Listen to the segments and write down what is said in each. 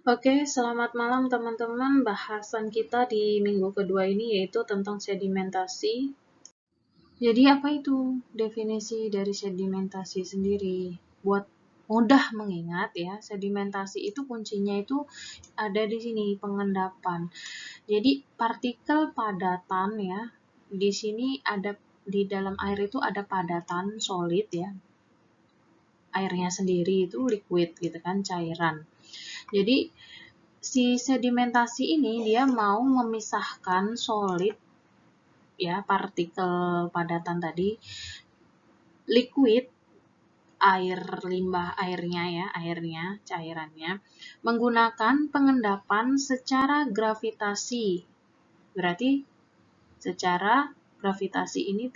Oke, selamat malam teman-teman. Bahasan kita di minggu kedua ini yaitu tentang sedimentasi. Jadi apa itu definisi dari sedimentasi sendiri? Buat mudah mengingat ya, sedimentasi itu kuncinya itu ada di sini, pengendapan. Jadi partikel padatan ya, di sini ada di dalam air itu ada padatan solid ya. Airnya sendiri itu liquid gitu kan, cairan. Jadi si sedimentasi ini dia mau memisahkan solid ya, partikel padatan tadi, liquid, air limbah airnya ya, airnya, cairannya, menggunakan pengendapan secara gravitasi. Berarti secara gravitasi ini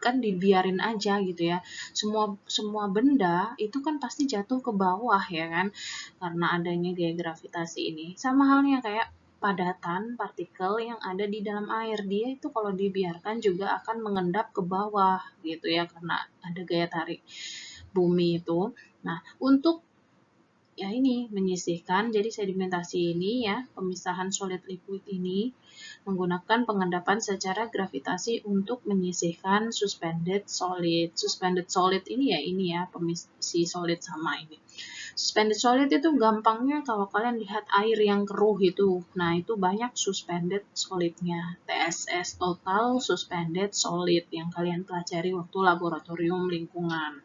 kan dibiarin aja gitu ya. Semua benda itu kan pasti jatuh ke bawah ya kan, karena adanya gaya gravitasi ini. Sama halnya kayak padatan partikel yang ada di dalam air, dia itu kalau dibiarkan juga akan mengendap ke bawah gitu ya, karena ada gaya tarik bumi itu. Nah, untuk ya ini menyisihkan, jadi sedimentasi ini ya, pemisahan solid liquid ini menggunakan pengendapan secara gravitasi untuk menyisihkan suspended solid. Suspended solid ini ya si solid sama ini. Suspended solid itu gampangnya kalau kalian lihat air yang keruh itu, nah itu banyak suspended solidnya, TSS, total suspended solid, yang kalian pelajari waktu laboratorium lingkungan.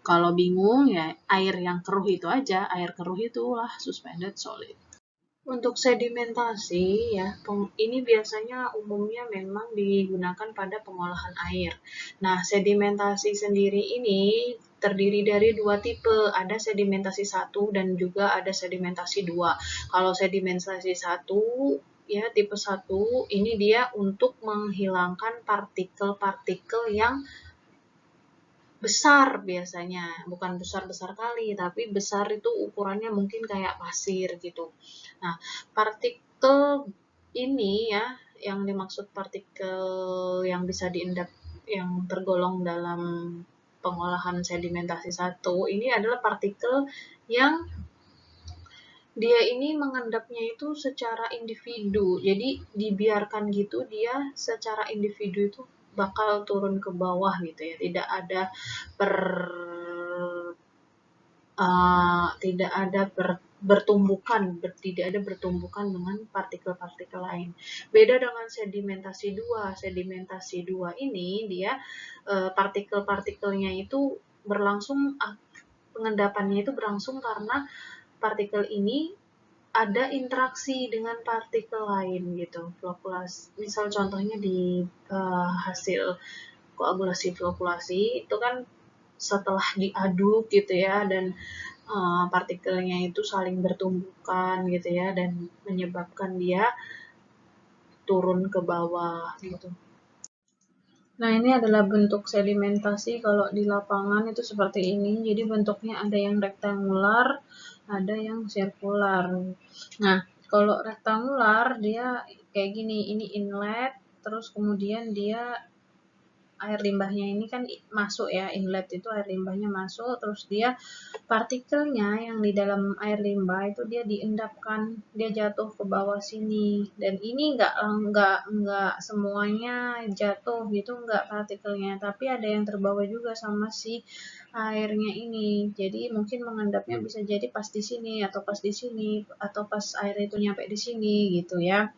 Kalau bingung ya air yang keruh itu aja, air keruh itulah suspended solid. Untuk sedimentasi ya, ini biasanya umumnya memang digunakan pada pengolahan air. Nah, sedimentasi sendiri ini terdiri dari dua tipe, ada sedimentasi 1 dan juga ada sedimentasi 2. Kalau sedimentasi 1 ya, tipe 1 ini dia untuk menghilangkan partikel-partikel yang besar biasanya, bukan besar-besar kali, tapi besar itu ukurannya mungkin kayak pasir gitu. Nah, partikel ini ya, yang dimaksud partikel yang bisa diendap, yang tergolong dalam pengolahan sedimentasi 1, ini adalah partikel yang dia ini mengendapnya itu secara individu. Jadi dibiarkan gitu, dia secara individu itu bakal turun ke bawah gitu ya. Tidak ada tidak ada bertumbukan dengan partikel-partikel lain. Beda dengan sedimentasi 2. Sedimentasi 2 ini dia partikel-partikelnya itu berlangsung, pengendapannya itu berlangsung karena partikel ini ada interaksi dengan partikel lain gitu, flokulasi. Misal contohnya di hasil koagulasi flokulasi itu kan setelah diaduk gitu ya, dan partikelnya itu saling bertumbukan gitu ya, dan menyebabkan dia turun ke bawah gitu. Nah, ini adalah bentuk sedimentasi kalau di lapangan itu seperti ini. Jadi bentuknya ada yang rektangular, ada yang sirkular. Nah, kalau rektangular dia kayak gini, ini inlet, terus kemudian dia air limbahnya ini kan masuk ya, inlet itu air limbahnya masuk, terus dia partikelnya yang di dalam air limbah itu dia diendapkan, dia jatuh ke bawah sini, dan ini nggak semuanya jatuh gitu, nggak partikelnya, tapi ada yang terbawa juga sama si airnya ini. Jadi mungkin mengendapnya bisa jadi pas di sini atau pas di sini atau pas air itu nyampe di sini gitu ya.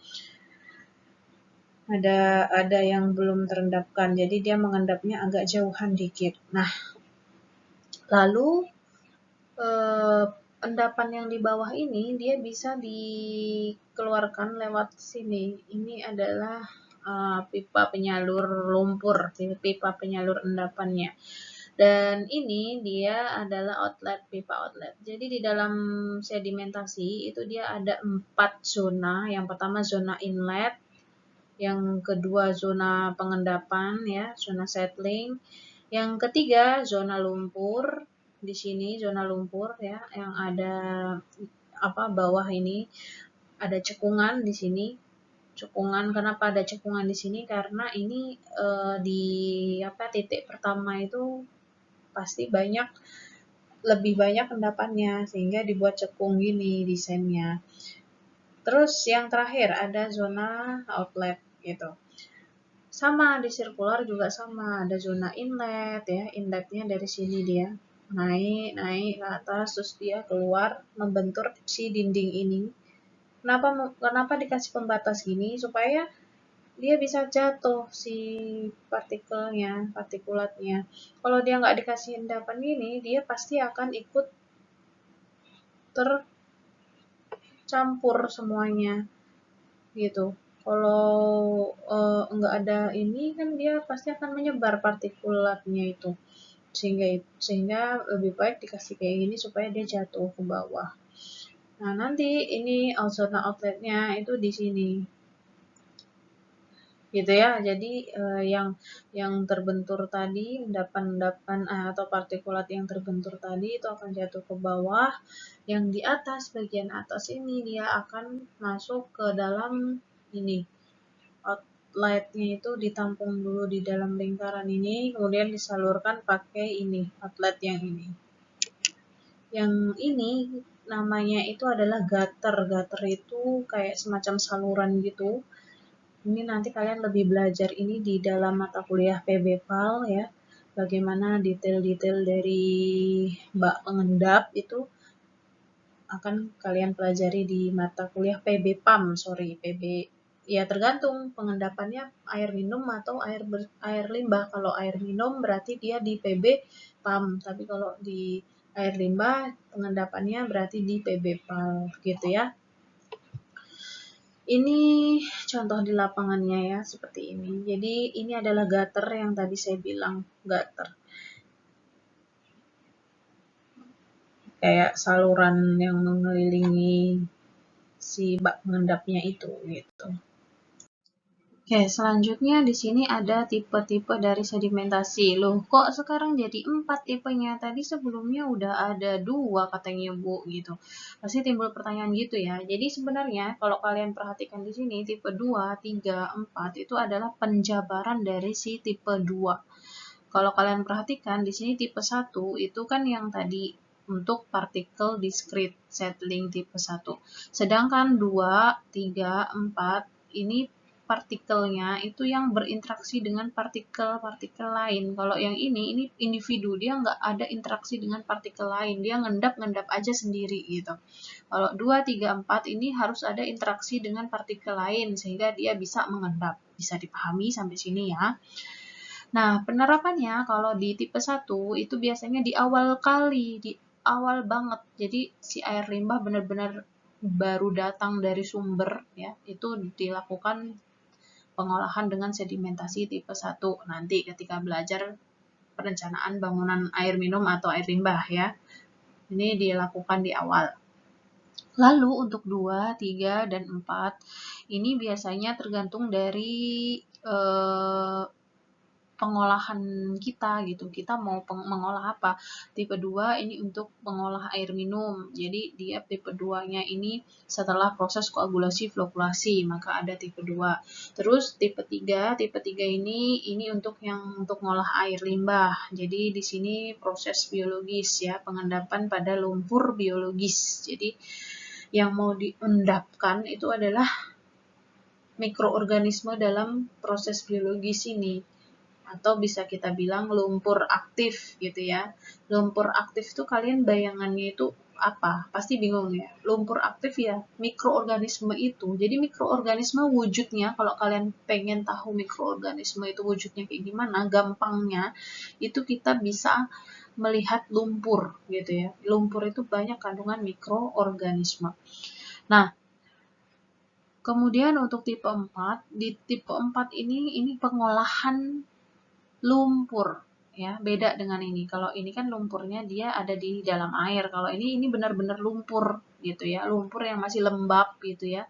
Ada yang belum terendapkan, jadi dia mengendapnya agak jauhan dikit. Nah, lalu endapan yang di bawah ini dia bisa dikeluarkan lewat sini. Ini adalah pipa penyalur lumpur, pipa penyalur endapannya. Dan ini dia adalah outlet, pipa outlet. Jadi di dalam sedimentasi itu dia ada 4 zona. Yang pertama zona inlet, yang kedua zona pengendapan ya, zona settling. Yang ketiga zona lumpur. Di sini zona lumpur ya, yang ada bawah ini ada cekungan di sini. Cekungan, kenapa ada cekungan di sini? Karena ini di titik pertama itu pasti banyak lebih banyak endapannya sehingga dibuat cekung gini desainnya. Terus yang terakhir ada zona outlet gitu. Sama di sirkular juga sama, ada zona inlet ya. Inletnya dari sini dia naik ke atas, terus dia keluar membentur si dinding ini. Kenapa dikasih pembatas gini? Supaya dia bisa jatuh si partikulatnya. Kalau dia nggak dikasih endapan gini, dia pasti akan ikut tercampur semuanya gitu. Kalau nggak ada ini kan dia pasti akan menyebar partikulatnya itu, sehingga lebih baik dikasih kayak gini supaya dia jatuh ke bawah. Nah nanti ini zona outletnya itu di sini gitu ya. Jadi yang terbentur tadi, endapan-endapan atau partikulat yang terbentur tadi itu akan jatuh ke bawah. Yang di atas, bagian atas ini dia akan masuk ke dalam ini. Outletnya itu ditampung dulu di dalam lingkaran ini, kemudian disalurkan pakai ini, outlet yang ini. Yang ini namanya itu adalah gutter. Gutter itu kayak semacam saluran gitu. Ini nanti kalian lebih belajar ini di dalam mata kuliah PB-PAL ya. Bagaimana detail-detail dari bak pengendap itu akan kalian pelajari di mata kuliah PB-PAM, PB ya tergantung pengendapannya air minum atau air limbah. Kalau air minum berarti dia di PB PAM, tapi kalau di air limbah pengendapannya berarti di PB PAL gitu ya. Ini contoh di lapangannya ya, seperti ini. Jadi ini adalah gutter yang tadi saya bilang, gutter. Kayak saluran yang mengelilingi si bak pengendapnya itu gitu. Oke, selanjutnya di sini ada tipe-tipe dari sedimentasi. Loh, kok sekarang jadi 4 tipenya? Tadi sebelumnya udah ada 2 katanya Bu gitu. Pasti timbul pertanyaan gitu ya. Jadi sebenarnya kalau kalian perhatikan di sini tipe 2, 3, 4 itu adalah penjabaran dari si tipe 2. Kalau kalian perhatikan di sini tipe 1 itu kan yang tadi untuk partikel discrete settling tipe 1. Sedangkan 2, 3, 4 ini partikelnya itu yang berinteraksi dengan partikel-partikel lain. Kalau yang ini individu, dia nggak ada interaksi dengan partikel lain, dia ngendap-ngendap aja sendiri gitu. Kalau 2, 3, 4 ini harus ada interaksi dengan partikel lain sehingga dia bisa mengendap. Bisa dipahami sampai sini ya. Nah, penerapannya kalau di tipe 1 itu biasanya di awal kali, di awal banget. Jadi si air limbah benar-benar baru datang dari sumber ya, itu dilakukan pengolahan dengan sedimentasi tipe 1 nanti ketika belajar perencanaan bangunan air minum atau air limbah ya. Ini dilakukan di awal. Lalu untuk 2, 3, dan 4 ini biasanya tergantung dari pengolahan kita gitu. Kita mau mengolah apa? Tipe 2 ini untuk mengolah air minum. Jadi dia tipe 2-nya ini setelah proses koagulasi flokulasi, maka ada tipe 2. Terus tipe 3 ini untuk ngolah air limbah. Jadi di sini proses biologis ya, pengendapan pada lumpur biologis. Jadi yang mau diendapkan itu adalah mikroorganisme dalam proses biologis ini, atau bisa kita bilang lumpur aktif gitu ya. Lumpur aktif itu kalian bayangannya itu apa? Pasti bingung ya. Lumpur aktif ya mikroorganisme itu. Jadi mikroorganisme wujudnya, kalau kalian pengen tahu mikroorganisme itu wujudnya kayak gimana, gampangnya itu kita bisa melihat lumpur gitu ya. Lumpur itu banyak kandungan mikroorganisme. Nah, kemudian untuk tipe 4, di tipe 4 ini pengolahan lumpur ya, beda dengan ini. Kalau ini kan lumpurnya dia ada di dalam air. Kalau ini benar-benar lumpur gitu ya, lumpur yang masih lembab gitu ya.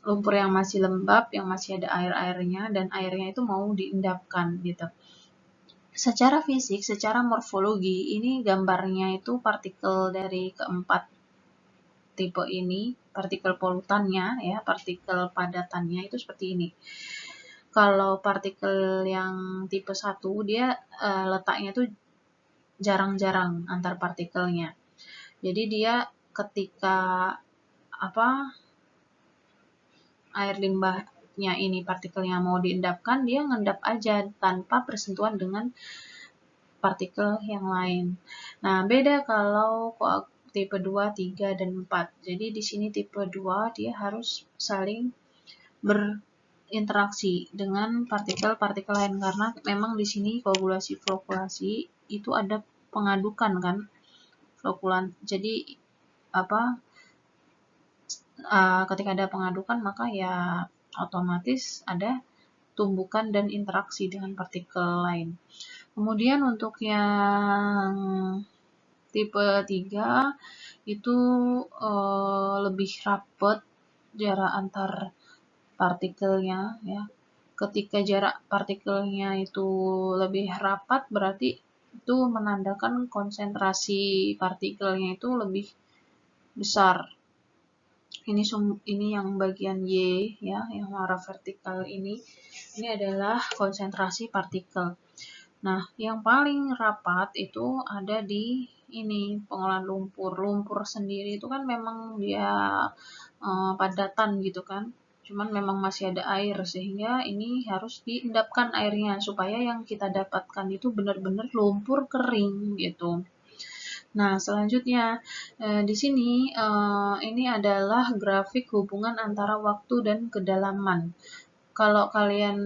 Lumpur yang masih lembab, yang masih ada air-airnya, dan airnya itu mau diendapkan gitu. Secara fisik, secara morfologi, ini gambarnya itu partikel dari keempat tipe ini, partikel polutannya ya, partikel padatannya itu seperti ini. Kalau partikel yang tipe 1 dia letaknya tuh jarang-jarang antar partikelnya. Jadi dia ketika air limbahnya ini partikelnya mau diendapkan, dia ngendap aja tanpa bersentuhan dengan partikel yang lain. Nah, beda kalau tipe 2, 3, dan 4. Jadi di sini tipe 2 dia harus saling berinteraksi dengan partikel-partikel lain karena memang di sini koagulasi-flokulasi itu ada pengadukan kan. Flokulan. Jadi ketika ada pengadukan maka ya otomatis ada tumbukan dan interaksi dengan partikel lain. Kemudian untuk yang tipe 3 itu lebih rapat jarak antar partikelnya ya. Ketika jarak partikelnya itu lebih rapat berarti itu menandakan konsentrasi partikelnya itu lebih besar. Ini yang bagian Y ya, yang warna vertikal ini adalah konsentrasi partikel. Nah, yang paling rapat itu ada di ini pengolahan lumpur. Lumpur sendiri itu kan memang dia padatan gitu kan. Cuman memang masih ada air sehingga ini harus diendapkan airnya supaya yang kita dapatkan itu benar-benar lumpur kering gitu. Nah, selanjutnya di sini ini adalah grafik hubungan antara waktu dan kedalaman. Kalau kalian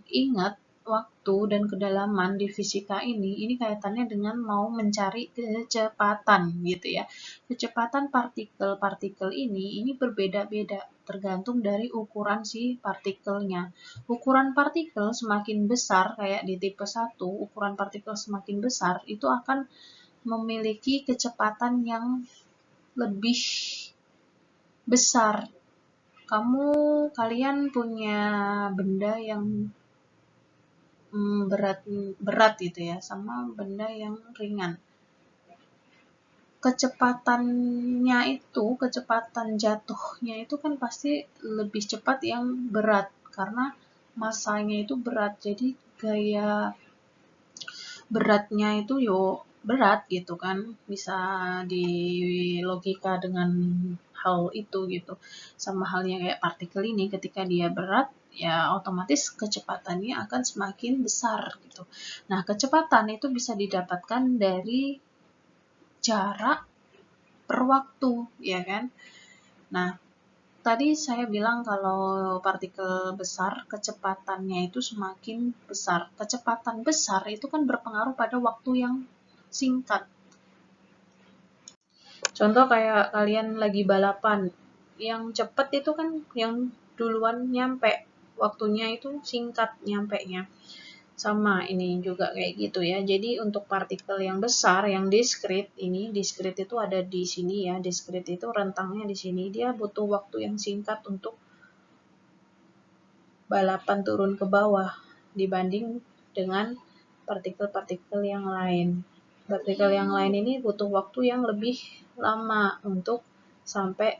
ingat waktu dan kedalaman di fisika ini kaitannya dengan mau mencari kecepatan gitu ya. Kecepatan partikel-partikel ini berbeda-beda tergantung dari ukuran si partikelnya. Ukuran partikel semakin besar kayak di tipe 1, ukuran partikel semakin besar itu akan memiliki kecepatan yang lebih besar. Kalian punya benda yang berat gitu ya, sama benda yang ringan. Kecepatan jatuhnya itu kan pasti lebih cepat yang berat karena masanya itu berat. Jadi gaya beratnya itu berat gitu kan, bisa dilogika dengan hal itu gitu. Sama halnya kayak partikel ini, ketika dia berat ya otomatis kecepatannya akan semakin besar gitu. Nah, kecepatan itu bisa didapatkan dari jarak per waktu ya kan. Nah, tadi saya bilang kalau partikel besar, kecepatannya itu semakin besar. Kecepatan besar itu kan berpengaruh pada waktu yang singkat. Contoh kayak kalian lagi balapan, yang cepat itu kan yang duluan nyampe, waktunya itu singkat nyampenya. Sama ini juga kayak gitu ya. Jadi untuk partikel yang besar, yang diskrit itu ada di sini ya. Diskrit itu rentangnya di sini. Dia butuh waktu yang singkat untuk balapan turun ke bawah dibanding dengan partikel-partikel yang lain. Partikel yang lain ini butuh waktu yang lebih lama untuk sampai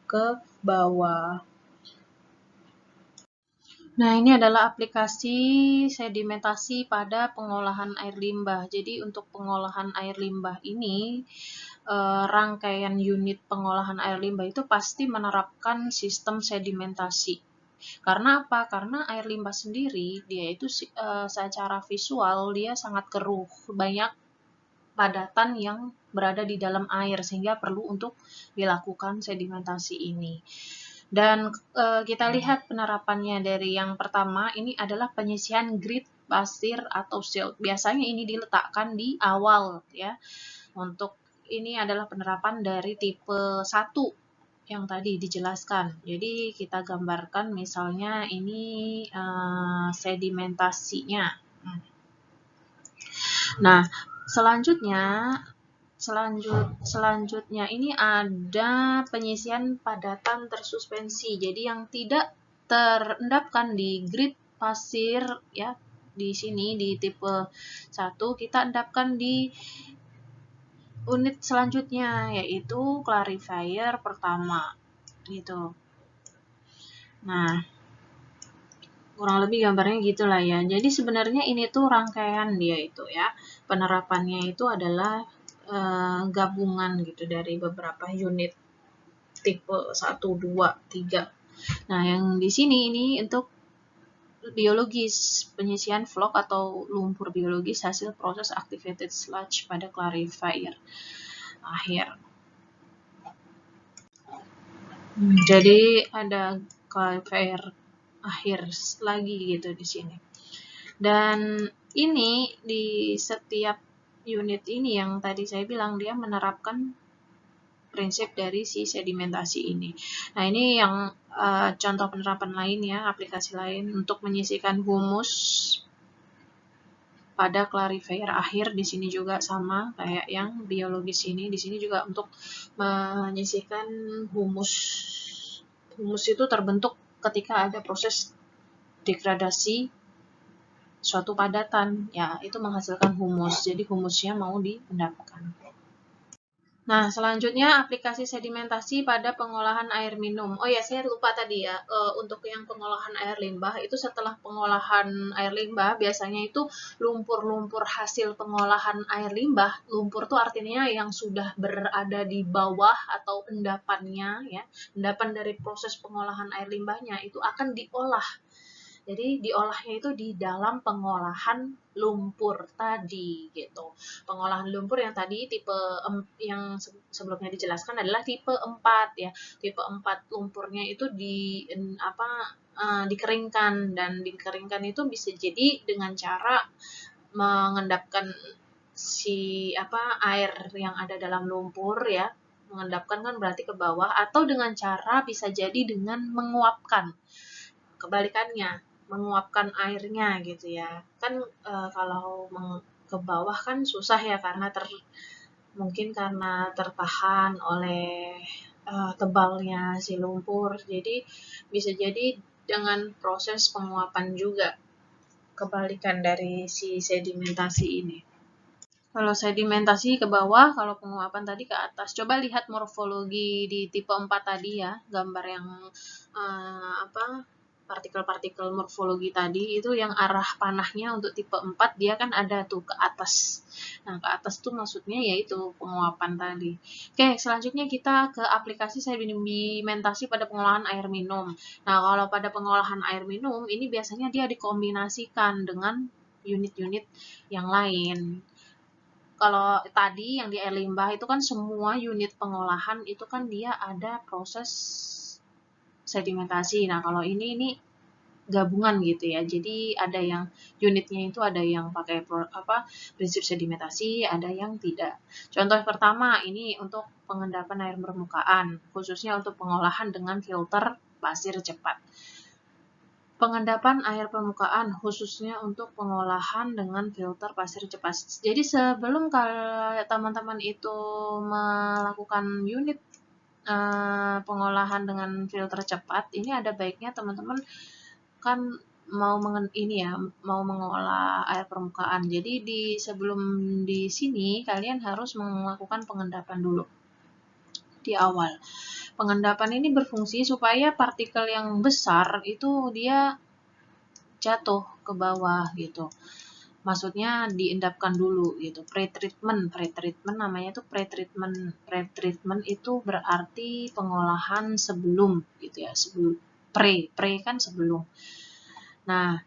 ke bawah. Nah, ini adalah aplikasi sedimentasi pada pengolahan air limbah. Jadi untuk pengolahan air limbah ini, rangkaian unit pengolahan air limbah itu pasti menerapkan sistem sedimentasi. Karena apa? Karena air limbah sendiri, dia itu secara visual dia sangat keruh, banyak padatan yang berada di dalam air sehingga perlu untuk dilakukan sedimentasi ini. Dan kita lihat penerapannya dari yang pertama ini adalah penyisian grid pasir atau silt. Biasanya ini diletakkan di awal ya. Untuk ini adalah penerapan dari tipe 1 yang tadi dijelaskan. Jadi kita gambarkan misalnya ini sedimentasinya. Nah, selanjutnya ini ada penyisian padatan tersuspensi. Jadi yang tidak terendapkan di grid pasir ya, di sini di tipe 1 kita endapkan di unit selanjutnya yaitu clarifier pertama gitu. Nah, kurang lebih gambarnya gitulah ya. Jadi sebenarnya ini tuh rangkaian dia itu ya. penerapannya itu adalah gabungan gitu dari beberapa unit tipe 1, 2, 3. Nah, yang di sini ini untuk biologis, penyisian vlog atau lumpur biologis hasil proses activated sludge pada clarifier akhir. Jadi ada clarifier akhir lagi gitu di sini. Dan ini di setiap unit ini yang tadi saya bilang dia menerapkan prinsip dari si sedimentasi ini. Nah, ini yang contoh penerapan lain ya, aplikasi lain untuk menyisihkan humus pada clarifier akhir. Di sini juga sama kayak yang biologis ini. Di sini juga untuk menyisihkan humus. Humus itu terbentuk ketika ada proses degradasi suatu padatan, ya itu menghasilkan humus. Jadi humusnya mau diendapkan. Nah, selanjutnya aplikasi sedimentasi pada pengolahan air minum. Oh ya, saya lupa tadi ya, untuk yang pengolahan air limbah itu setelah pengolahan air limbah biasanya itu lumpur-lumpur hasil pengolahan air limbah. Lumpur itu artinya yang sudah berada di bawah atau endapannya ya. Endapan dari proses pengolahan air limbahnya itu akan diolah. Jadi diolahnya itu di dalam pengolahan lumpur tadi gitu. Pengolahan lumpur yang tadi tipe yang sebelumnya dijelaskan adalah tipe 4 ya. Tipe 4 lumpurnya itu dikeringkan, dan dikeringkan itu bisa jadi dengan cara mengendapkan air yang ada dalam lumpur ya. Mengendapkan kan berarti ke bawah, atau dengan cara bisa jadi dengan menguapkan. Kebalikannya, menguapkan airnya gitu ya. Kan kalau ke bawah kan susah ya, karena mungkin karena tertahan oleh tebalnya si lumpur. Jadi bisa jadi dengan proses penguapan juga, kebalikan dari si sedimentasi ini. Kalau sedimentasi ke bawah, kalau penguapan tadi ke atas. Coba lihat morfologi di tipe 4 tadi ya, gambar yang partikel-partikel morfologi tadi itu yang arah panahnya untuk tipe 4 dia kan ada tuh ke atas. Nah, ke atas tuh maksudnya yaitu penguapan tadi. Oke, selanjutnya kita ke aplikasi sedimentasi pada pengolahan air minum. Nah, kalau pada pengolahan air minum ini biasanya dia dikombinasikan dengan unit-unit yang lain. Kalau tadi yang di air limbah itu kan semua unit pengolahan itu kan dia ada proses sedimentasi. Nah, kalau ini gabungan gitu ya. Jadi ada yang unitnya itu ada yang pakai prinsip sedimentasi, ada yang tidak. Contoh pertama ini untuk pengendapan air permukaan, khususnya untuk pengolahan dengan filter pasir cepat. Pengendapan air permukaan khususnya untuk pengolahan dengan filter pasir cepat. Jadi sebelum teman-teman itu melakukan unit pengolahan dengan filter cepat, ini ada baiknya teman-teman kan mau mengolah air permukaan. Jadi sebelum di sini kalian harus melakukan pengendapan dulu di awal. Pengendapan ini berfungsi supaya partikel yang besar itu dia jatuh ke bawah gitu. Maksudnya diendapkan dulu gitu. Pre-treatment namanya itu pre-treatment. Pre-treatment itu berarti pengolahan sebelum gitu ya, sebelum pre kan sebelum. Nah,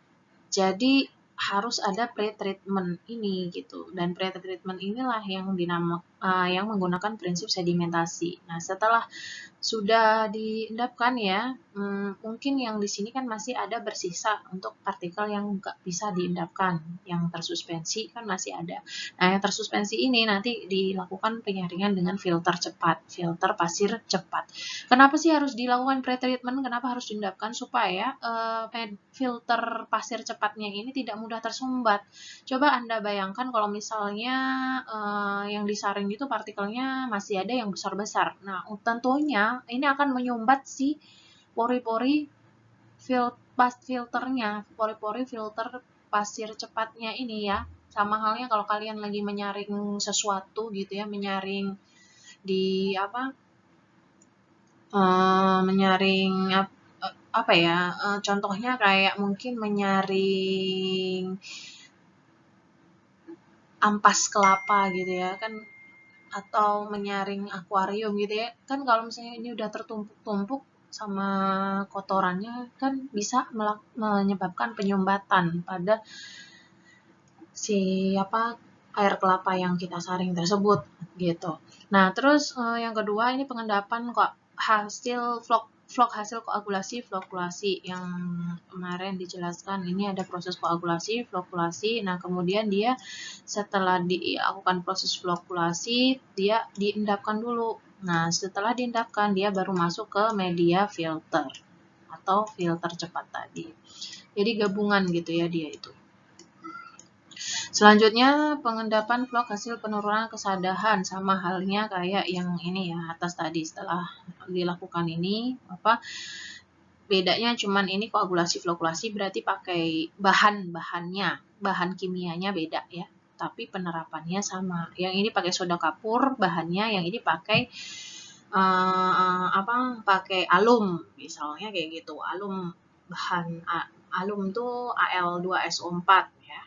jadi harus ada pre-treatment ini gitu, dan pre-treatment inilah yang menggunakan prinsip sedimentasi. Nah, setelah sudah diendapkan ya, mungkin yang di sini kan masih ada bersisa untuk partikel yang nggak bisa diendapkan, yang tersuspensi kan masih ada. Nah, yang tersuspensi ini nanti dilakukan penyaringan dengan filter cepat, filter pasir cepat. Kenapa sih harus dilakukan pre-treatment? Kenapa harus diendapkan? Supaya filter pasir cepatnya ini tidak mudah tersumbat. Coba Anda bayangkan kalau misalnya yang disaring itu partikelnya masih ada yang besar-besar. Nah, tentunya ini akan menyumbat si pori-pori filternya, pori-pori filter pasir cepatnya ini ya. Sama halnya kalau kalian lagi menyaring sesuatu gitu ya, menyaring di menyaring contohnya kayak mungkin menyaring ampas kelapa gitu ya kan, atau menyaring akuarium gitu ya kan, kalau misalnya ini udah tertumpuk-tumpuk sama kotorannya kan bisa menyebabkan penyumbatan pada air kelapa yang kita saring tersebut gitu. Nah, terus yang kedua ini pengendapan kok vlog hasil koagulasi, flokulasi yang kemarin dijelaskan. Ini ada proses koagulasi, flokulasi. Nah, kemudian dia setelah dilakukan proses flokulasi, dia diendapkan dulu. Nah, setelah diendapkan, dia baru masuk ke media filter atau filter cepat tadi. Jadi gabungan gitu ya dia itu. Selanjutnya, pengendapan vlog hasil penurunan kesadahan, sama halnya kayak yang ini ya, atas tadi. Setelah dilakukan ini, bedanya cuman ini koagulasi, flokulasi berarti pakai bahan kimianya beda ya. Tapi penerapannya sama. Yang ini pakai soda kapur bahannya, yang ini pakai pakai alum misalnya kayak gitu. Alum tuh Al2SO4 ya.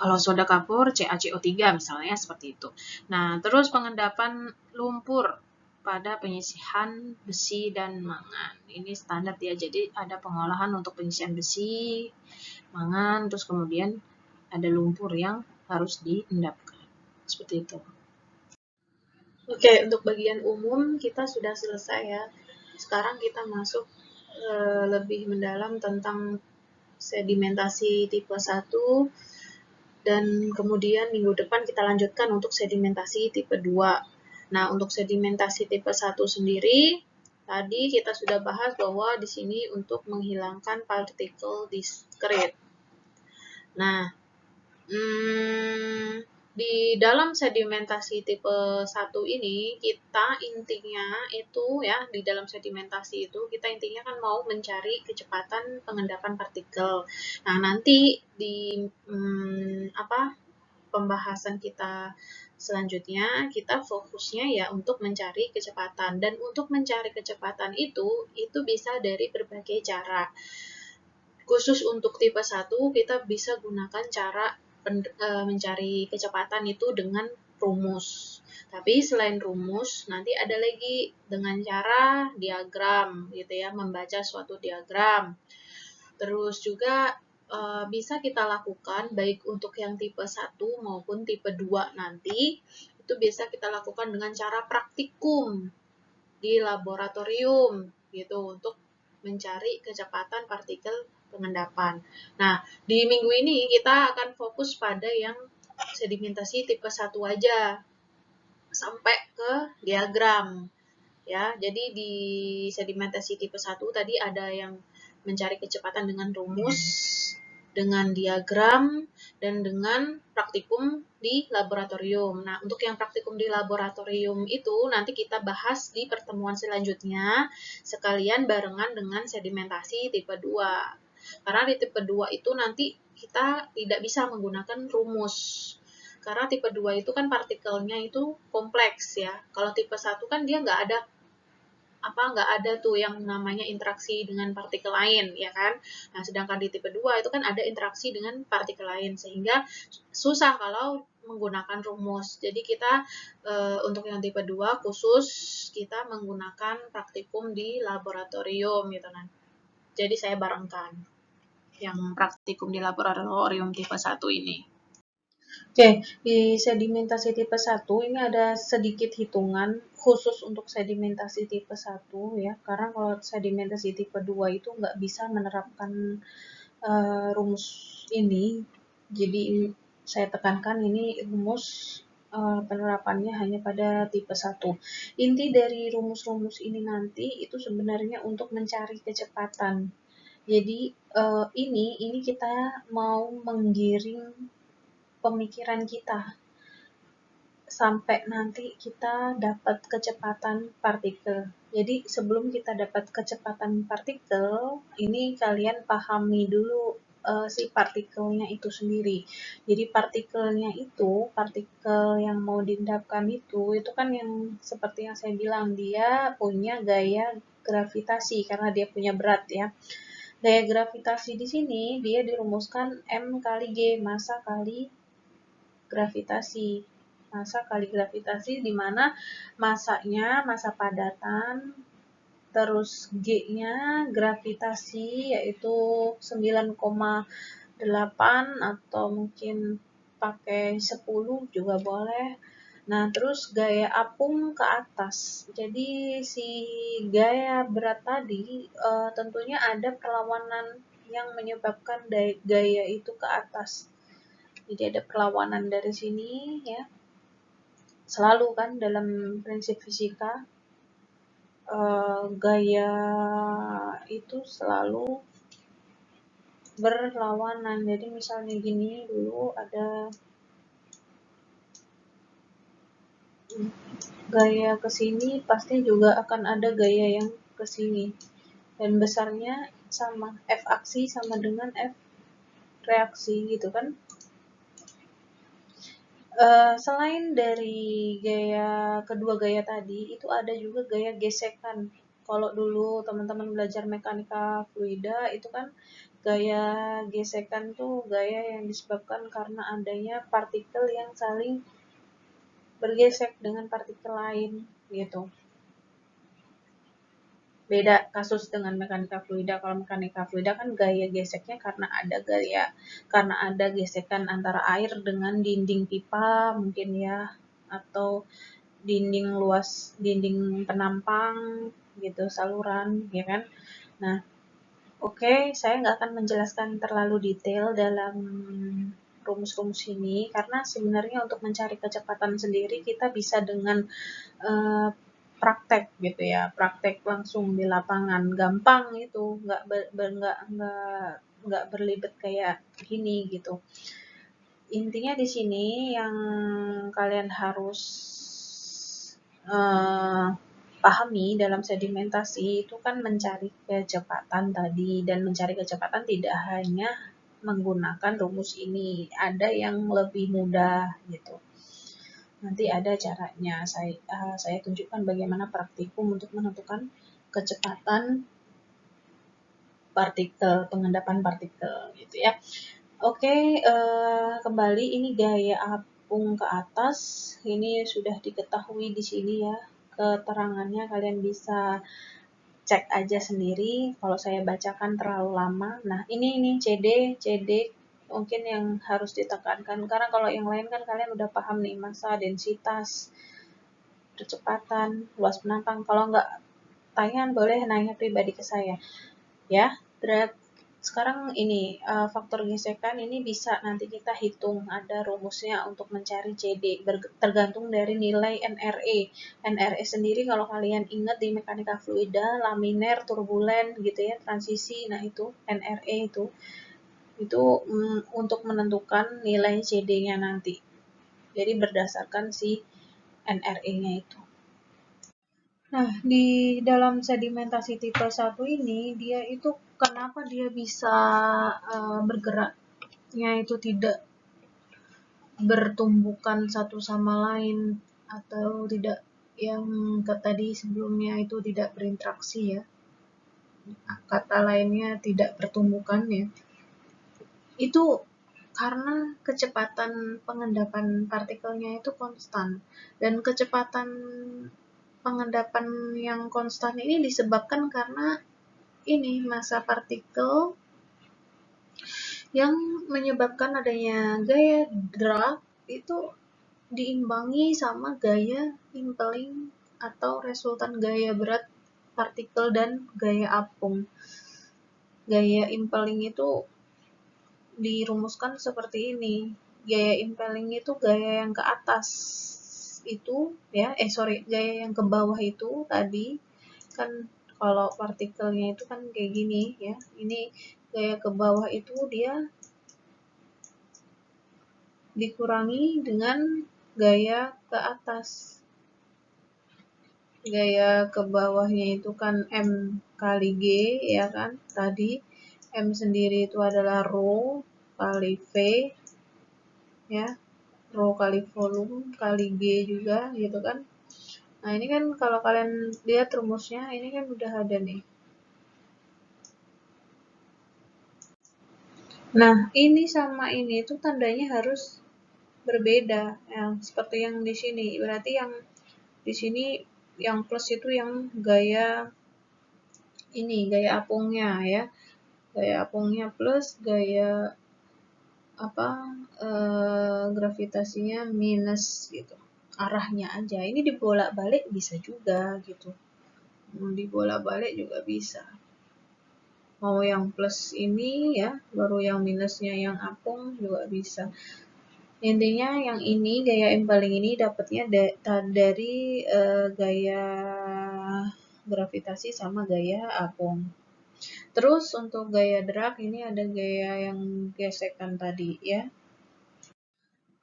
Kalau soda kapur CaCO3 misalnya seperti itu. Nah, terus pengendapan lumpur pada penyisihan besi dan mangan. Ini standar ya. Jadi ada pengolahan untuk penyisihan besi, mangan, terus kemudian ada lumpur yang harus diendapkan. Seperti itu. Oke, untuk bagian umum kita sudah selesai ya. Sekarang kita masuk lebih mendalam tentang sedimentasi tipe 1. Dan kemudian minggu depan kita lanjutkan untuk sedimentasi tipe 2. Nah, untuk sedimentasi tipe 1 sendiri, tadi kita sudah bahas bahwa di sini untuk menghilangkan partikel diskret. Nah, di dalam sedimentasi tipe 1 ini, kita intinya itu ya, di dalam sedimentasi itu, kita intinya kan mau mencari kecepatan pengendapan partikel. Nah, nanti di pembahasan kita selanjutnya, kita fokusnya ya untuk mencari kecepatan. Dan untuk mencari kecepatan itu bisa dari berbagai cara. Khusus untuk tipe 1, kita bisa gunakan cara mencari kecepatan itu dengan rumus. Tapi selain rumus, nanti ada lagi dengan cara diagram gitu ya, membaca suatu diagram. Terus juga bisa kita lakukan baik untuk yang tipe 1 maupun tipe 2 nanti, itu bisa kita lakukan dengan cara praktikum di laboratorium gitu untuk mencari kecepatan partikel pengendapan. Nah, di minggu ini kita akan fokus pada yang sedimentasi tipe 1 aja sampai ke diagram. Ya, jadi di sedimentasi tipe 1 tadi ada yang mencari kecepatan dengan rumus, dengan diagram, dan dengan praktikum di laboratorium. Nah, untuk yang praktikum di laboratorium itu nanti kita bahas di pertemuan selanjutnya, sekalian barengan dengan sedimentasi tipe 2. Karena di tipe 2 itu nanti kita tidak bisa menggunakan rumus. Karena tipe 2 itu kan partikelnya itu kompleks ya. Kalau tipe 1 kan dia nggak ada tuh yang namanya interaksi dengan partikel lain, ya kan? Nah, sedangkan di tipe 2 itu kan ada interaksi dengan partikel lain, sehingga susah kalau menggunakan rumus. Jadi kita untuk yang tipe 2 khusus kita menggunakan praktikum di laboratorium gitu kan. Jadi saya barengkan yang praktikum di laboratorium tipe 1 ini. Oke, di sedimentasi tipe 1 ini ada sedikit hitungan khusus untuk sedimentasi tipe 1 ya, karena kalau sedimentasi tipe 2 itu nggak bisa menerapkan rumus ini, jadi saya tekankan ini rumus penerapannya hanya pada tipe 1. Inti dari rumus-rumus ini nanti itu sebenarnya untuk mencari kecepatan. Jadi ini kita mau menggiring pemikiran kita sampai nanti kita dapat kecepatan partikel. Jadi sebelum kita dapat kecepatan partikel, ini kalian pahami dulu si partikelnya itu sendiri. Jadi partikelnya itu, partikel yang mau diendapkan itu kan yang seperti yang saya bilang, dia punya gaya gravitasi karena dia punya berat ya. Gaya gravitasi di sini dia dirumuskan M kali G, massa kali gravitasi. Massa kali gravitasi di mana massanya, massa padatan, terus G-nya gravitasi yaitu 9,8 atau mungkin pakai 10 juga boleh. Nah, terus gaya apung ke atas. Jadi si gaya berat tadi tentunya ada perlawanan yang menyebabkan gaya itu ke atas. Jadi ada perlawanan dari sini ya. Selalu kan dalam prinsip fisika gaya itu selalu berlawanan. Jadi misalnya gini dulu ada gaya ke sini, pasti juga akan ada gaya yang ke sini. Dan besarnya sama, F aksi sama dengan F reaksi gitu kan. Selain dari kedua gaya tadi, itu ada juga gaya gesekan. Kalau dulu teman-teman belajar mekanika fluida, itu kan gaya gesekan tuh gaya yang disebabkan karena adanya partikel yang saling bergesek dengan partikel lain gitu. Beda kasus dengan mekanika fluida. Kalau mekanika fluida kan gaya geseknya karena ada gesekan antara air dengan dinding pipa mungkin ya, atau dinding penampang gitu, saluran ya kan. Nah, oke, saya nggak akan menjelaskan terlalu detail dalam rumus-rumus ini karena sebenarnya untuk mencari kecepatan sendiri kita bisa dengan praktek gitu ya, praktek langsung di lapangan, gampang itu, nggak berlibet kayak gini gitu. Intinya di sini yang kalian harus pahami dalam sedimentasi itu kan mencari kecepatan tadi, dan mencari kecepatan tidak hanya menggunakan rumus ini, ada yang lebih mudah gitu. Nanti ada caranya, saya tunjukkan bagaimana praktikum untuk menentukan kecepatan partikel, pengendapan partikel gitu ya. Oke, kembali ini gaya apung ke atas, ini sudah diketahui di sini ya, keterangannya kalian bisa cek aja sendiri, kalau saya bacakan terlalu lama. Nah, ini CD mungkin yang harus ditekankan, karena kalau yang lain kan kalian udah paham nih, massa, densitas, kecepatan, luas penampang. Kalau nggak tanya boleh nanya pribadi ke saya ya. Sekarang ini faktor gesekan ini bisa nanti kita hitung, ada rumusnya untuk mencari CD tergantung dari nilai NRE. NRE sendiri kalau kalian ingat di mekanika fluida, laminer, turbulen gitu ya, transisi. Nah, itu NRE itu untuk menentukan nilai CD-nya nanti. Jadi berdasarkan si NRE-nya itu. Nah, di dalam sedimentasi tipe 1 ini, dia itu kenapa dia bisa bergeraknya itu tidak bertumbukan satu sama lain, atau tidak yang tadi sebelumnya itu tidak berinteraksi ya. Kata lainnya tidak bertumbukan ya. Itu karena kecepatan pengendapan partikelnya itu konstan, dan kecepatan pengendapan yang konstan ini disebabkan karena ini massa partikel yang menyebabkan adanya gaya drag itu diimbangi sama gaya impelling atau resultan gaya berat partikel dan gaya apung. Gaya impelling itu dirumuskan seperti ini. Gaya impelling itu gaya yang ke atas itu ya, gaya yang ke bawah itu tadi kan, kalau partikelnya itu kan kayak gini ya. Ini gaya ke bawah itu dia dikurangi dengan gaya ke atas. Gaya ke bawahnya itu kan M kali G ya kan. Tadi M sendiri itu adalah rho kali V ya. Rho kali volume kali G juga gitu kan. Nah, ini kan kalau kalian lihat rumusnya ini kan udah ada nih. Nah, ini sama ini itu tandanya harus berbeda. Yang seperti yang di sini. Berarti yang di sini yang plus itu yang gaya ini, gaya apungnya ya. Gaya apungnya plus gaya apa gravitasinya minus gitu. Arahnya aja. Ini dibolak-balik bisa juga gitu. Dibolak-balik juga bisa. Mau yang plus ini ya, baru yang minusnya yang apung juga bisa. Intinya yang ini gaya impaling ini dapatnya dari gaya gravitasi sama gaya apung. Terus untuk gaya drag ini ada gaya yang gesekan tadi ya.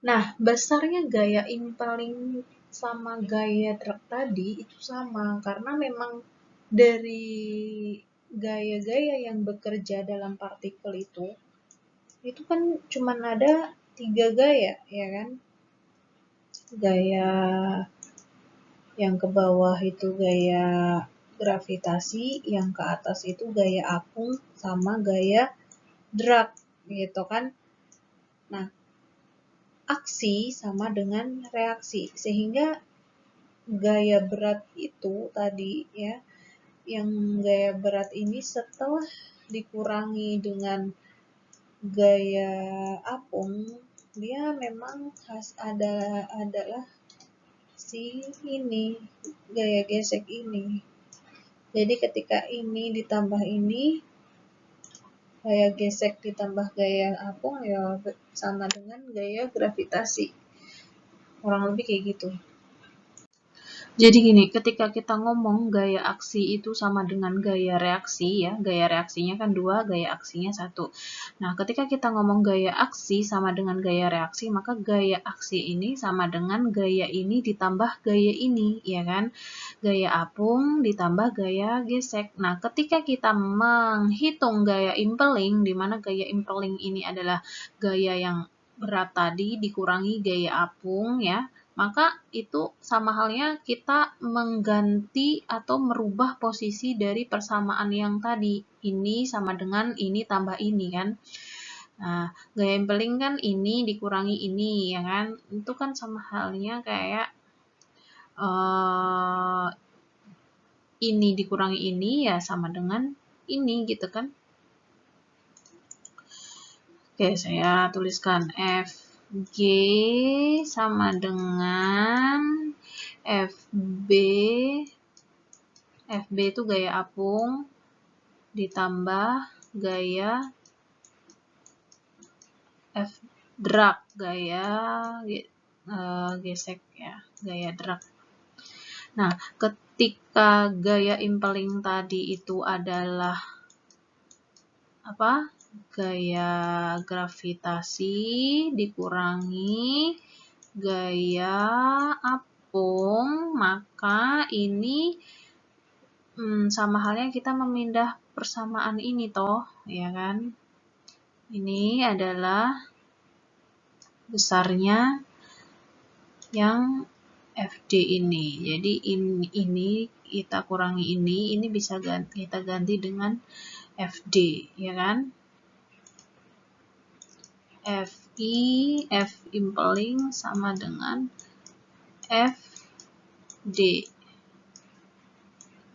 Nah, besarnya gaya impaling sama gaya drag tadi itu sama karena memang dari gaya-gaya yang bekerja dalam partikel itu kan cuma ada 3 gaya ya kan. Gaya yang ke bawah itu gaya gravitasi, yang ke atas itu gaya apung sama gaya drag gitu kan. Nah, aksi sama dengan reaksi sehingga gaya berat itu tadi ya, yang gaya berat ini setelah dikurangi dengan gaya apung dia memang adalah si ini gaya gesek ini. Jadi ketika ini ditambah ini gaya gesek ditambah gaya apung ya sama dengan gaya gravitasi. Kurang lebih kayak gitu. Jadi gini, ketika kita ngomong gaya aksi itu sama dengan gaya reaksi ya, gaya reaksinya kan 2, gaya aksinya 1. Nah, ketika kita ngomong gaya aksi sama dengan gaya reaksi, maka gaya aksi ini sama dengan gaya ini ditambah gaya ini, ya kan? Gaya apung ditambah gaya gesek. Nah, ketika kita menghitung gaya impeling, di mana gaya impeling ini adalah gaya yang berat tadi dikurangi gaya apung ya, maka itu sama halnya kita mengganti atau merubah posisi dari persamaan yang tadi. Ini sama dengan ini tambah ini kan. Nah, gaya impeling kan ini dikurangi ini ya kan. Itu kan sama halnya kayak ini dikurangi ini ya sama dengan ini gitu kan. Oke, saya tuliskan FG sama dengan FB. FB itu gaya apung ditambah gaya F drag, gaya gesek ya, gaya drag. Nah, ketika gaya impeling tadi itu adalah apa? Gaya gravitasi dikurangi gaya apung, maka ini sama halnya kita memindah persamaan ini toh, ya kan? Ini adalah besarnya yang FD ini. Jadi ini kita kurangi ini bisa kita ganti dengan FD, ya kan? FI, F impelling sama dengan FD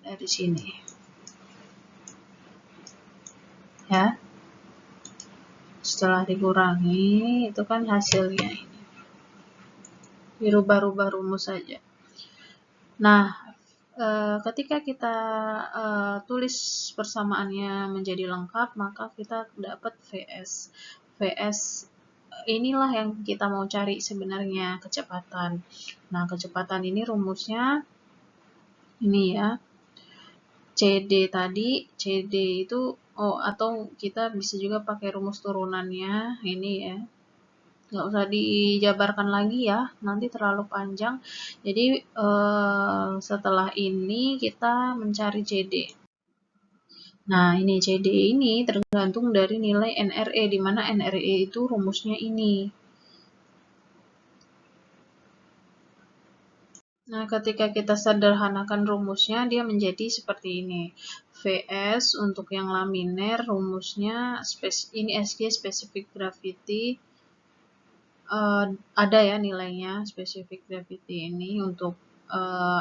dari sini. Ya. Setelah dikurangi, itu kan hasilnya ini. Dirubah-rubah rumus saja. Nah, ketika kita tulis persamaannya menjadi lengkap, maka kita dapat VS. VS inilah yang kita mau cari sebenarnya, kecepatan. Nah, kecepatan ini rumusnya ini ya. CD tadi, CD itu atau kita bisa juga pakai rumus turunannya ini ya. Nggak usah dijabarkan lagi ya, nanti terlalu panjang. Jadi setelah ini kita mencari CD. Nah, ini CD ini tergantung dari nilai NRE, di mana NRE itu rumusnya ini. Nah, ketika kita sederhanakan rumusnya, dia menjadi seperti ini. VS untuk yang laminer rumusnya ini SG specific gravity, ada ya nilainya specific gravity ini untuk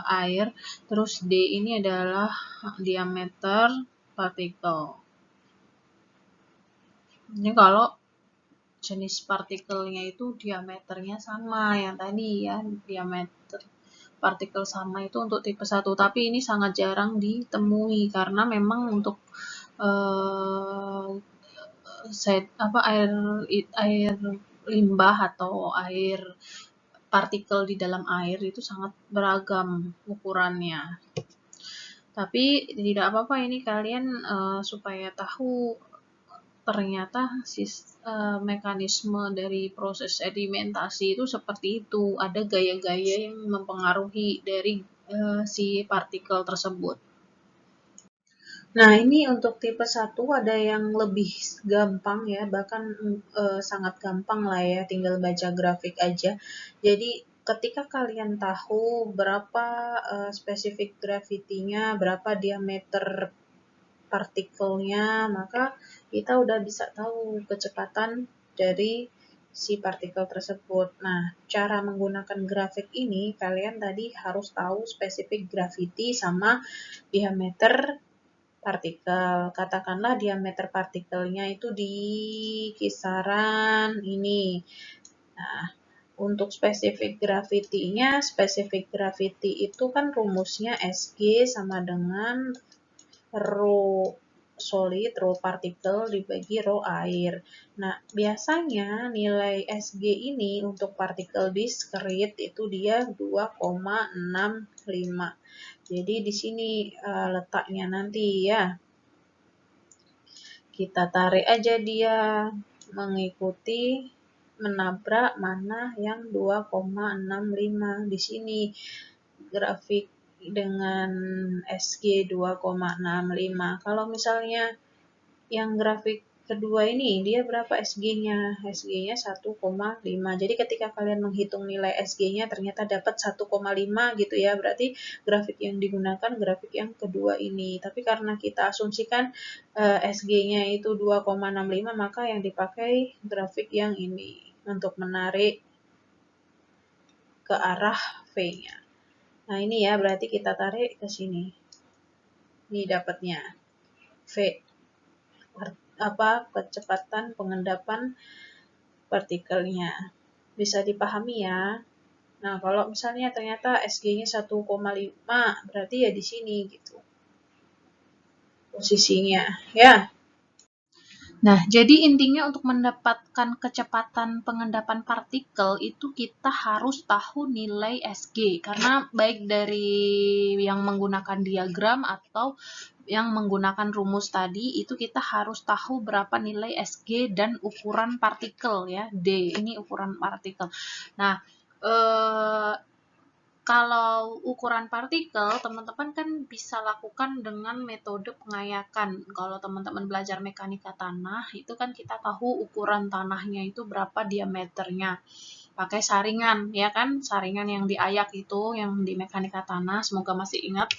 air. Terus D ini adalah diameter partikel. Ini kalau jenis partikelnya itu diameternya sama yang tadi ya, diameter partikel sama itu untuk tipe 1, tapi ini sangat jarang ditemui karena memang untuk air limbah atau air partikel di dalam air itu sangat beragam ukurannya. Tapi tidak apa-apa, ini kalian supaya tahu ternyata mekanisme dari proses sedimentasi itu seperti itu. Ada gaya-gaya yang mempengaruhi dari si partikel tersebut. Nah, ini untuk tipe 1 ada yang lebih gampang ya, bahkan sangat gampang lah ya, tinggal baca grafik aja. Jadi ketika kalian tahu berapa spesifik gravity-nya, berapa diameter partikelnya, maka kita udah bisa tahu kecepatan dari si partikel tersebut. Nah, cara menggunakan grafik ini, kalian tadi harus tahu spesifik gravity sama diameter partikel. Katakanlah diameter partikelnya itu di kisaran ini. Nah, untuk spesifik gravity-nya, spesifik gravity itu kan rumusnya SG sama dengan rho solid, rho partikel dibagi rho air. Nah, biasanya nilai SG ini untuk partikel diskrit itu dia 2,65. Jadi di sini letaknya nanti ya. Kita tarik aja dia mengikuti menabrak mana yang 2,65 di sini. Grafik dengan SG 2,65. Kalau misalnya yang grafik kedua ini, dia berapa SG-nya? SG-nya 1,5. Jadi ketika kalian menghitung nilai SG-nya ternyata dapat 1,5 gitu ya. Berarti grafik yang digunakan grafik yang kedua ini. Tapi karena kita asumsikan SG-nya itu 2,65, maka yang dipakai grafik yang ini untuk menarik ke arah V-nya. Nah, ini ya, berarti kita tarik ke sini. Ini dapatnya V. Kecepatan pengendapan partikelnya. Bisa dipahami ya. Nah, kalau misalnya ternyata SG-nya 1,5, berarti ya di sini gitu. Posisinya, ya. Nah, jadi intinya untuk mendapatkan kecepatan pengendapan partikel itu kita harus tahu nilai SG. Karena baik dari yang menggunakan diagram atau yang menggunakan rumus tadi, itu kita harus tahu berapa nilai SG dan ukuran partikel ya. D, ini ukuran partikel. Nah, kalau ukuran partikel, teman-teman kan bisa lakukan dengan metode pengayakan. Kalau teman-teman belajar mekanika tanah, itu kan kita tahu ukuran tanahnya itu berapa diameternya. Pakai saringan, ya kan? Saringan yang diayak itu, yang di mekanika tanah, semoga masih ingat.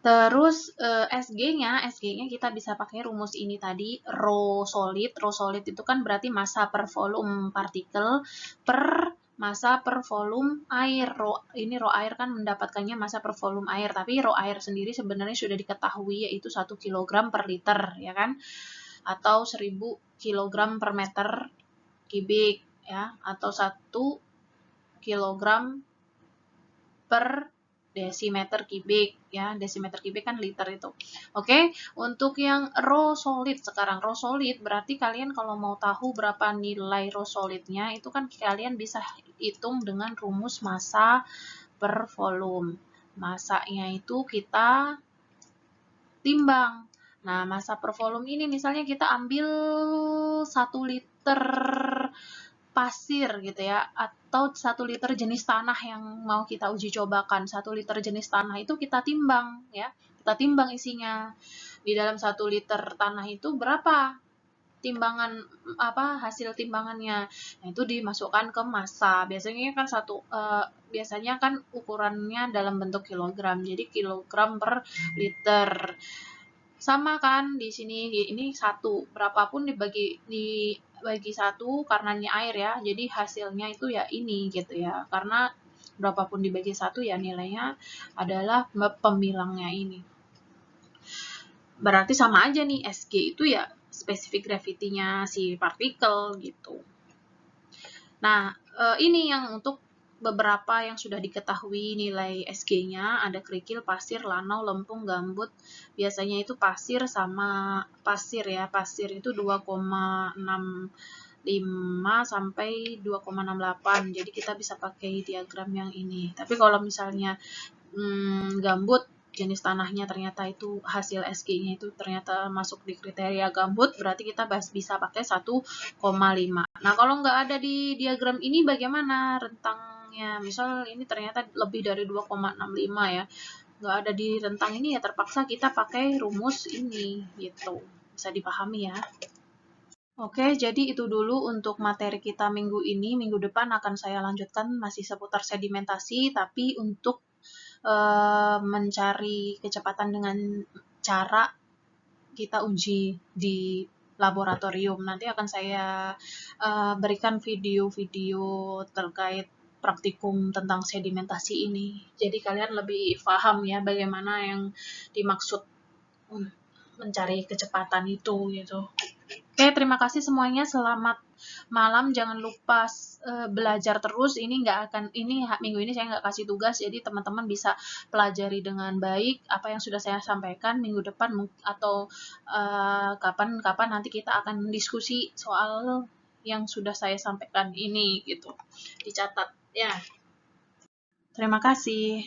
Terus SG-nya kita bisa pakai rumus ini tadi, rho solid. Rho solid itu kan berarti massa per volume partikel per massa per volume air. Ini rho air kan mendapatkannya massa per volume air, tapi rho air sendiri sebenarnya sudah diketahui yaitu 1 kg per liter, ya kan? Atau 1000 kg per meter kubik, ya, atau 1 kg per desimeter kubik, ya. Desimeter kubik kan liter itu. Oke, untuk yang rho solid sekarang, rho solid berarti kalian kalau mau tahu berapa nilai rho solidnya itu kan kalian bisa hitung dengan rumus massa per volume. Massanya itu kita timbang. Nah, massa per volume ini misalnya kita ambil 1 liter pasir gitu ya, atau 1 liter jenis tanah yang mau kita uji cobakan. 1 liter jenis tanah itu kita timbang ya, kita timbang isinya. Di dalam 1 liter tanah itu berapa timbangan hasil timbangannya. Nah, itu dimasukkan ke massa. Biasanya kan ukurannya dalam bentuk kilogram. Jadi kilogram per liter. Sama kan di sini, ini 1. Berapapun dibagi 1 karena ini air ya. Jadi hasilnya itu ya ini gitu ya. Karena berapapun dibagi 1 ya nilainya adalah pembilangnya ini. Berarti sama aja nih, Sg itu ya spesifik gravity-nya si partikel gitu. Nah, ini yang untuk beberapa yang sudah diketahui nilai Sg-nya, ada kerikil, pasir, lanau, lempung, gambut. Biasanya itu pasir sama pasir ya. Pasir itu 2,65 sampai 2,68. Jadi kita bisa pakai diagram yang ini. Tapi kalau misalnya gambut, jenis tanahnya ternyata itu hasil Sg-nya itu ternyata masuk di kriteria gambut, berarti kita bisa pakai 1,5. Nah, kalau nggak ada di diagram ini bagaimana rentangnya? Misal ini ternyata lebih dari 2,65 ya. Nggak ada di rentang ini ya terpaksa kita pakai rumus ini gitu. Bisa dipahami ya. Oke, jadi itu dulu untuk materi kita minggu ini. Minggu depan akan saya lanjutkan masih seputar sedimentasi, tapi untuk mencari kecepatan dengan cara kita uji di laboratorium. Nanti akan saya berikan video-video terkait praktikum tentang sedimentasi ini. Jadi kalian lebih paham ya bagaimana yang dimaksud mencari kecepatan itu gitu. Oke, terima kasih semuanya. Selamat malam. Jangan lupa belajar terus. Minggu ini saya nggak kasih tugas, jadi teman-teman bisa pelajari dengan baik apa yang sudah saya sampaikan. Minggu depan atau kapan-kapan nanti kita akan diskusi soal yang sudah saya sampaikan ini gitu. Dicatat ya. Terima kasih.